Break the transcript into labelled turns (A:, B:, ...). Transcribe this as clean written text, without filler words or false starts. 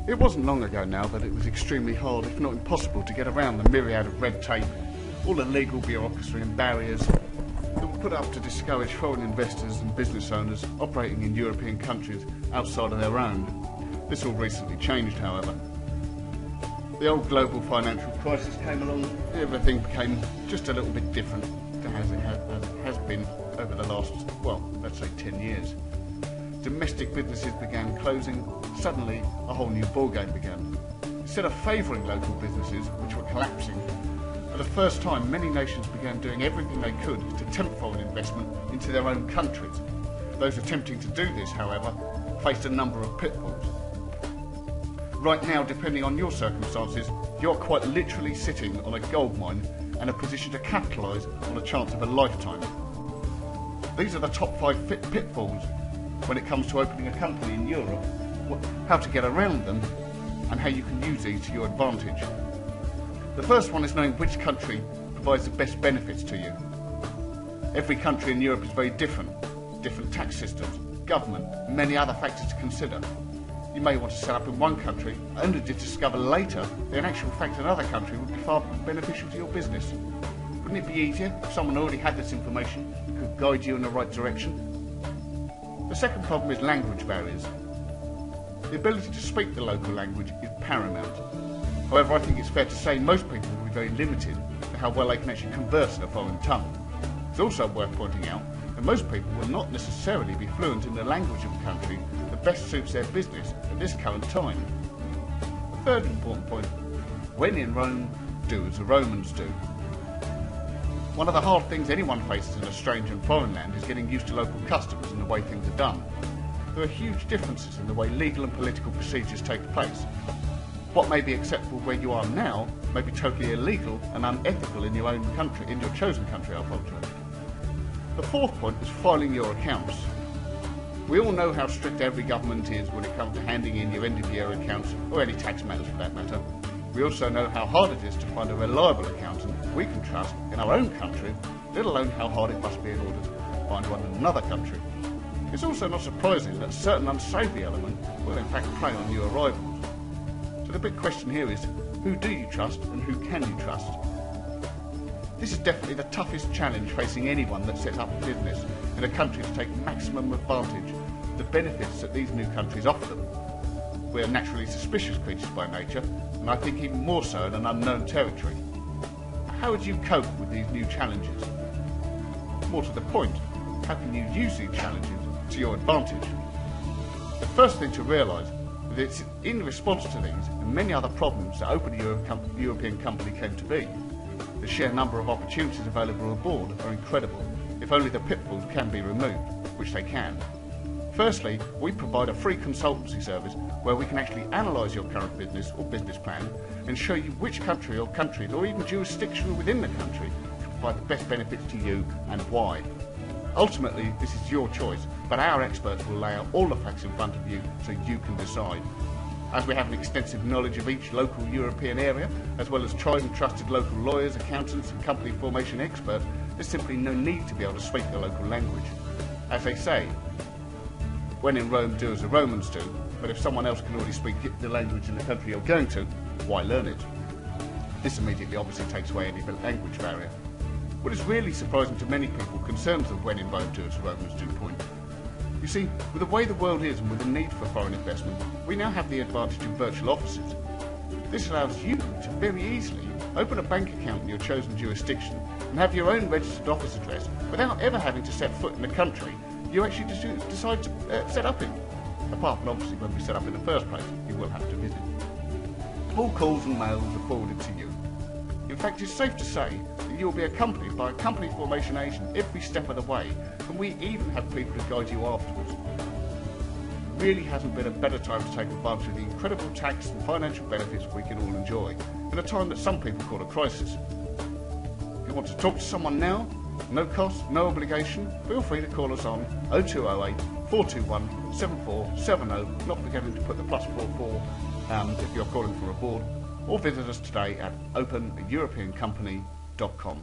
A: It wasn't long ago now that it was extremely hard, if not impossible, to get around the myriad of red tape, all the legal bureaucracy and barriers that were put up to discourage foreign investors and business owners operating in European countries outside of their own. This all recently changed, however. The old global financial crisis came along, everything became just a little bit different as it has been over the last, well, let's say 10 years. Domestic businesses began closing, suddenly a whole new ballgame began. Instead of favouring local businesses, which were collapsing, for the first time many nations began doing everything they could to tempt foreign investment into their own countries. Those attempting to do this, however, faced a number of pitfalls. Right now, depending on your circumstances, you're quite literally sitting on a goldmine and a position to capitalise on a chance of a lifetime. These are the top 5 pitfalls when it comes to opening a company in Europe, how to get around them, and how you can use these to your advantage. The first one is knowing which country provides the best benefits to you. Every country in Europe is very different tax systems, government, and many other factors to consider. You may want to set up in one country, only to discover later that in actual fact another country would be far beneficial to your business. Wouldn't it be easier if someone already had this information and could guide you in the right direction? The second problem is language barriers. The ability to speak the local language is paramount. However, I think it's fair to say most people will be very limited to how well they can actually converse in a foreign tongue. It's also worth pointing out that most people will not necessarily be fluent in the language of the country that best suits their business at this current time. The third important point, when in Rome, do as the Romans do. One of the hard things anyone faces in a strange and foreign land is getting used to local customs and the way things are done. There are huge differences in the way legal and political procedures take place. What may be acceptable where you are now may be totally illegal and unethical in your own country, in your chosen country, I apologise. The fourth point is filing your accounts. We all know how strict every government is when it comes to handing in your end of year accounts, or any tax matters for that matter. We also know how hard it is to find a reliable accountant we can trust in our own country, let alone how hard it must be in order to find one in another country. It's also not surprising that a certain unsavoury element will in fact play on new arrivals. So the big question here is, who do you trust and who can you trust? This is definitely the toughest challenge facing anyone that sets up a business in a country to take maximum advantage of the benefits that these new countries offer them. We are naturally suspicious creatures by nature, and I think even more so in an unknown territory. How would you cope with these new challenges? More to the point, how can you use these challenges to your advantage? The first thing to realise is that it's in response to these and many other problems that opening a European company came to be. The sheer number of opportunities available abroad are incredible, if only the pitfalls can be removed, which they can. Firstly, we provide a free consultancy service where we can actually analyse your current business or business plan and show you which country or countries or even jurisdiction within the country can provide the best benefits to you and why. Ultimately, this is your choice, but our experts will lay out all the facts in front of you so you can decide. As we have an extensive knowledge of each local European area, as well as tried and trusted local lawyers, accountants and company formation experts, there's simply no need to be able to speak the local language. As they say, when in Rome, do as the Romans do, but if someone else can already speak the language in the country you're going to, why learn it? This immediately obviously takes away any language barrier. What is really surprising to many people concerns the when in Rome, do as the Romans do point. You see, with the way the world is and with the need for foreign investment, we now have the advantage of virtual offices. This allows you to very easily open a bank account in your chosen jurisdiction and have your own registered office address without ever having to set foot in the country you actually decide to set up in. Apart from obviously when we set up in the first place, you will have to visit. All calls and mails are forwarded to you. In fact, it's safe to say that you will be accompanied by a company formation agent every step of the way, and we even have people to guide you afterwards. There really hasn't been a better time to take advantage of the incredible tax and financial benefits we can all enjoy, in a time that some people call a crisis. If you want to talk to someone now, no cost, no obligation, feel free to call us on 0208 421 7470, not forgetting to put the +44 if you're calling from abroad, or visit us today at openeuropeancompany.com.